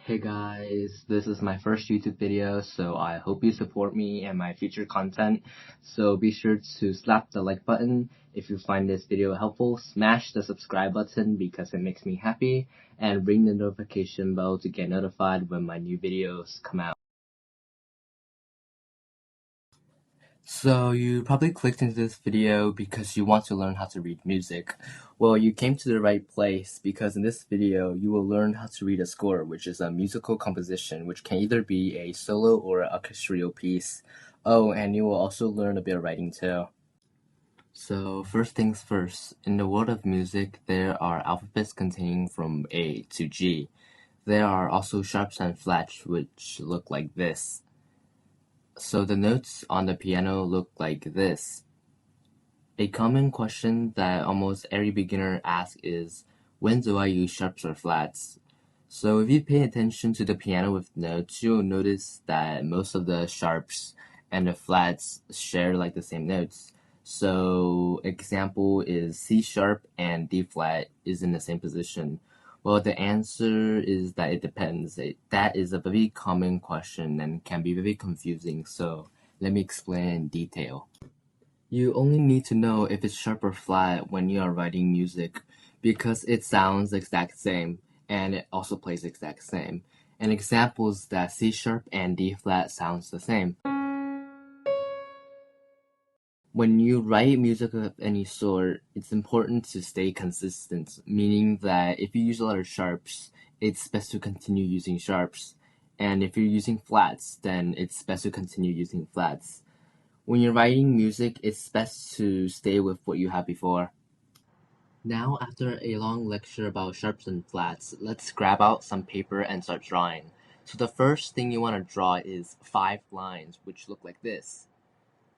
Hey guys, this is my first YouTube video, so I hope you support me and my future content. So be sure to slap the like button if you find this video helpful, smash the subscribe button because it makes me happy, and ring the notification bell to get notified when my new videos come out. So you probably clicked into this video because you want to learn how to read music. Well, you came to the right place because in this video you will learn how to read a score, which is a musical composition which can either be a solo or an orchestral piece. Oh, and you will also learn a bit of writing too. So first things first, in the world of music there are alphabets containing from A to G. There are also sharps and flats which look like this. So the notes on the piano look like this. A common question that almost every beginner asks is, when do I use sharps or flats? So if you pay attention to the piano with notes, you'll notice that most of the sharps and the flats share like the same notes. So example is C sharp and D flat is in the same position. Well, the answer is that it depends. That is a very common question and can be very confusing, so let me explain in detail. You only need to know if it's sharp or flat when you are writing music because it sounds the exact same and it also plays the exact same. An example is that C sharp and D flat sounds the same. When you write music of any sort, it's important to stay consistent, meaning that if you use a lot of sharps, it's best to continue using sharps. And if you're using flats, then it's best to continue using flats. When you're writing music, it's best to stay with what you had before. Now, after a long lecture about sharps and flats, let's grab out some paper and start drawing. So the first thing you want to draw is 5 lines, which look like this.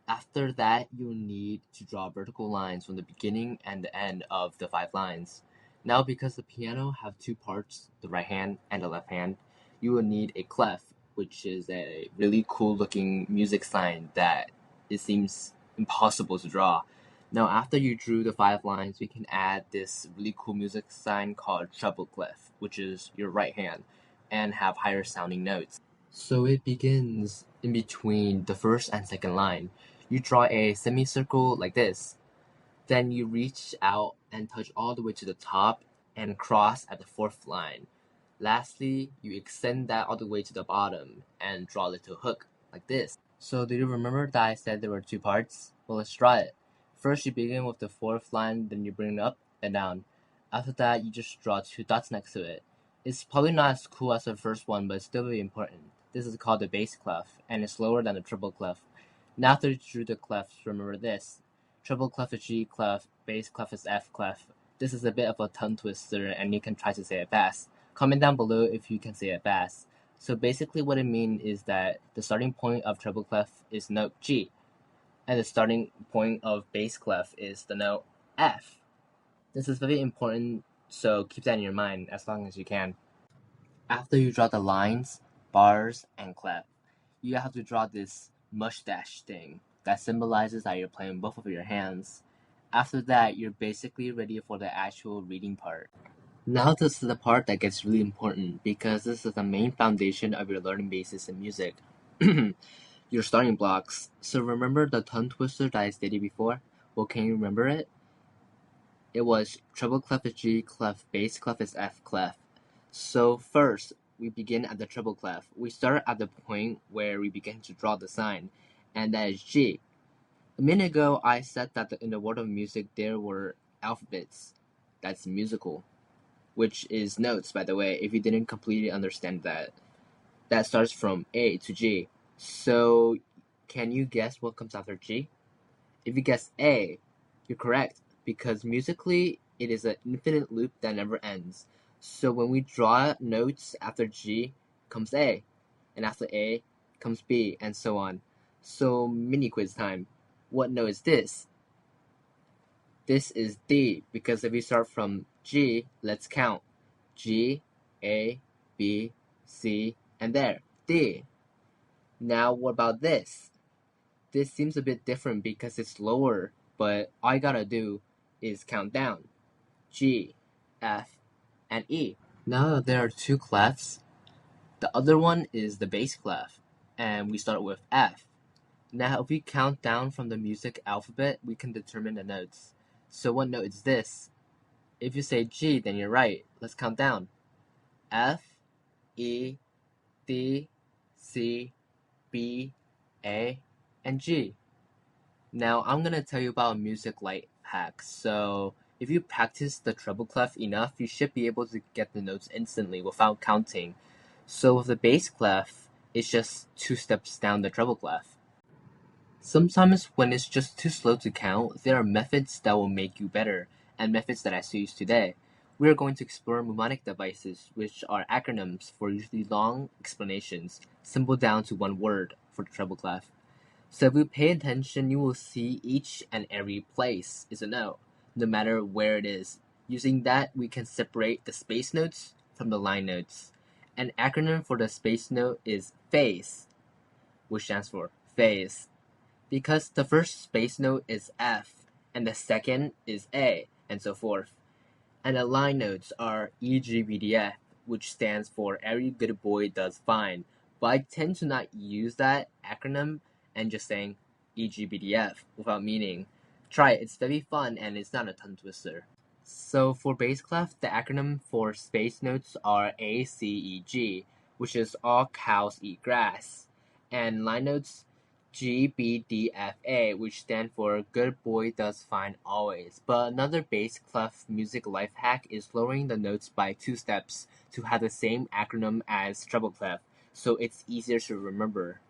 After that, you'll need to draw vertical lines from the beginning and the end of the 5 lines. Now, because the piano have 2 parts, the right hand and the left hand, you will need a clef, which is a really cool looking music sign that it seems impossible to draw. Now, after you drew the 5 lines, we can add this really cool music sign called treble clef, which is your right hand, and have higher sounding notes. So it begins in between the first and second line. You draw a semicircle like this. Then you reach out and touch all the way to the top and cross at the 4th line. Lastly, you extend that all the way to the bottom and draw a little hook like this. So do you remember that I said there were 2 parts? Well, let's try it. First you begin with the 4th line, then you bring it up and down. After that, you just draw 2 dots next to it. It's probably not as cool as the first one, but it's still very important. This is called the bass clef, and it's lower than the treble clef. Now after you drew the clefs, remember this. Treble clef is G clef, bass clef is F clef. This is a bit of a tongue twister, and you can try to say it fast. Comment down below if you can say it fast. So basically what it means is that the starting point of treble clef is note G, and the starting point of bass clef is the note F. This is very important, so keep that in your mind as long as you can. After you draw the lines, bars, and clef, you have to draw this mustache thing that symbolizes that you're playing both of your hands. After that, you're basically ready for the actual reading part. Now this is the part that gets really important because this is the main foundation of your learning basis in music. Your starting blocks. So remember the tongue twister that I stated before? Well, can you remember it? It was treble clef is G clef, bass clef is F clef. So first, we begin at the treble clef. We start at the point where we begin to draw the sign, and that is G. A minute ago, I said that in the world of music there were alphabets. That's musical, which is notes, by the way, if you didn't completely understand that. That starts from A to G. So, can you guess what comes after G? If you guess A, you're correct, because musically, it is an infinite loop that never ends. So when we draw notes after G, comes A, and after A, comes B, and so on. So mini quiz time. What note is this? This is D, because if we start from G, let's count. G, A, B, C, and there, D. Now what about this? This seems a bit different because it's lower, but all I gotta do is count down. G, F, and E. Now that there are 2 clefs, The other one is the bass clef, and we start with F. Now, if we count down from the music alphabet, we can determine the notes. So what note is this? If you say G, then you're right. Let's count down. F, E, D, C, B, A, and G. Now, I'm going to tell you about a music light hack. So, if you practice the treble clef enough, you should be able to get the notes instantly without counting. So, with the bass clef, it's just 2 steps down the treble clef. Sometimes when it's just too slow to count, there are methods that will make you better, and methods that I use today. We are going to explore mnemonic devices, which are acronyms for usually long explanations, simple down to one word for the treble clef. So if you pay attention, you will see each and every place is a note, no matter where it is. Using that, we can separate the space notes from the line notes. An acronym for the space note is phase, which stands for phase, because the first space note is F, and the second is A, and so forth. And the line notes are EGBDF, which stands for Every Good Boy Does Fine. But I tend to not use that acronym and just saying EGBDF without meaning. Try it, it's very fun and it's not a tongue twister. So for bass clef, the acronym for space notes are ACEG, which is all cows eat grass. And line notes GBDFA, which stand for Good Boy Does Fine Always. But another bass clef music life hack is lowering the notes by 2 steps to have the same acronym as treble clef, so it's easier to remember.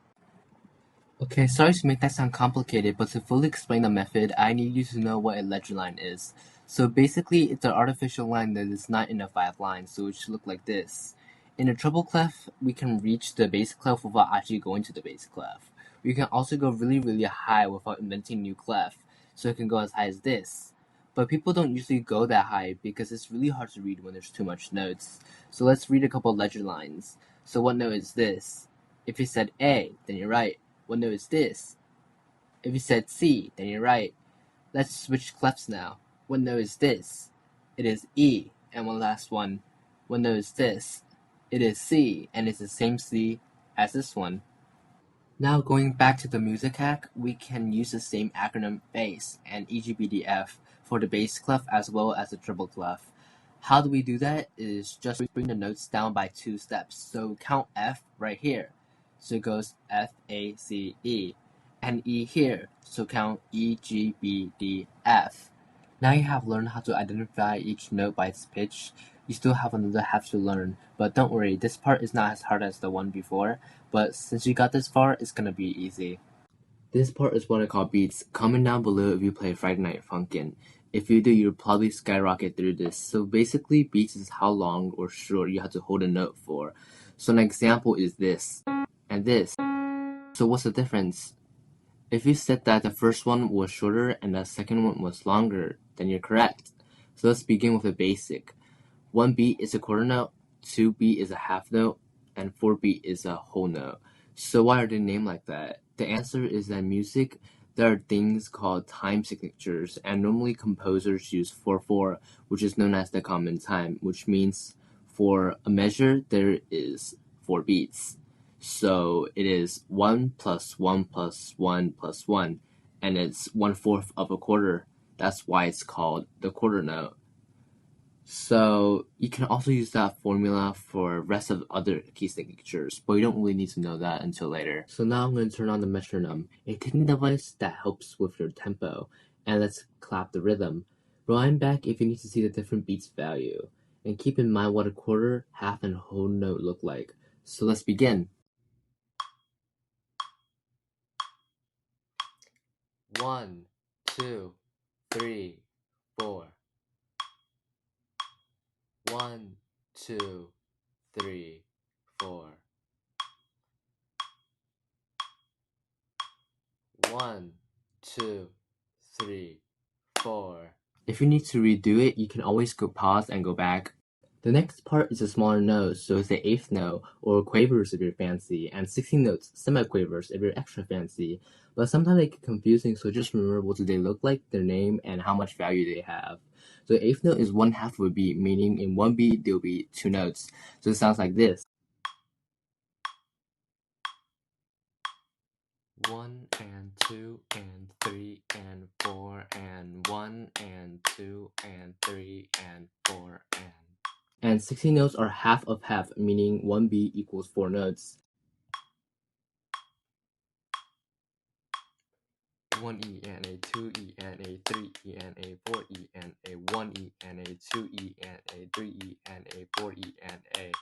Okay, sorry to make that sound complicated, but to fully explain the method, I need you to know what a ledger line is. So basically, it's an artificial line that is not in a 5 line, so it should look like this. In a treble clef, we can reach the bass clef without actually going to the bass clef. We can also go really, really high without inventing new clef, so it can go as high as this. But people don't usually go that high because it's really hard to read when there's too much notes. So let's read a couple ledger lines. So what note is this? If you said A, then you're right. What note is this? If you said C, then you're right. Let's switch clefs now. What note is this? It is E. And one last one. What note is this? It is C, and it's the same C as this one. Now going back to the music hack, we can use the same acronym bass and EGBDF for the bass clef as well as the treble clef. How do we do that is just bring the notes down by 2 steps. So count F right here. So it goes F, A, C, E. And E here. So count E, G, B, D, F. Now you have learned how to identify each note by its pitch. You still have another half to learn, but don't worry, this part is not as hard as the one before, but since you got this far, it's gonna be easy. This part is what I call beats. Comment down below if you play Friday Night Funkin'. If you do, you'll probably skyrocket through this. So basically, beats is how long or short you have to hold a note for. So an example is this, and this. So what's the difference? If you said that the first one was shorter and the second one was longer, then you're correct. So let's begin with the basic. 1 beat is a quarter note, 2 beat is a half note, and 4 beat is a whole note. So why are they named like that? The answer is that in music, there are things called time signatures, and normally composers use 4/4, which is known as the common time, which means for a measure, there is 4 beats. So it is 1 plus 1 plus 1 plus 1, and it's 1/4 of a quarter. That's why it's called the quarter note. So you can also use that formula for rest of other key signatures, but you don't really need to know that until later. So now I'm going to turn on the metronome, a ticking device that helps with your tempo, and let's clap the rhythm. Rewind back if you need to see the different beats value, and keep in mind what a quarter, half, and whole note look like. So let's begin. 1, 2, 3, 4. 1, 2, 3, 4. 1, 2, 3, 4. If you need to redo it, you can always go pause and go back. The next part is a smaller note, so it's the 8th note, or quavers if you're fancy, and 16 notes, semiquavers if you're extra fancy. But sometimes they get confusing, so just remember what do they look like, their name, and how much value they have. So the 8th note is 1/2 of a beat, meaning in 1 beat there'll be 2 notes. So it sounds like this. 1 and 2 and 3 and 4 and 1 and 2 and 3 and 4 and 60 notes are half of half, meaning 1 beat equals 4 notes. 1 E and a 2 E and a 3 E and a 4 E and a 1 E and a 2 E and a 3 E and a 4 E and a.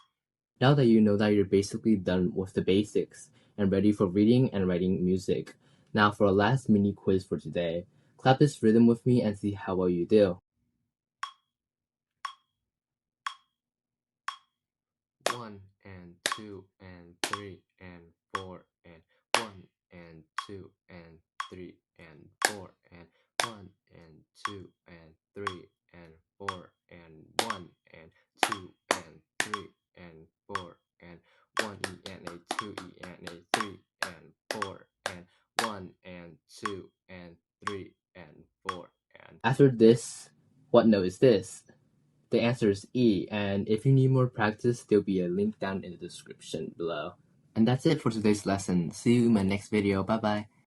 Now that you know that, you're basically done with the basics and ready for reading and writing music. Now for our last mini quiz for today. Clap this rhythm with me and see how well you do. 1 and 2 and 3 and 4 and 1 and 2 and 3 and 4 and 1 and 2 and 3 and 4 and 1 and 2 and 3 and 4 and 1 E and a 2 E and a 3 and 4 and 1 and 2 and 3 and 4 and. After this, what note is this? The answer is E, and if you need more practice, there'll be a link down in the description below. And that's it for today's lesson. See you in my next video. Bye bye.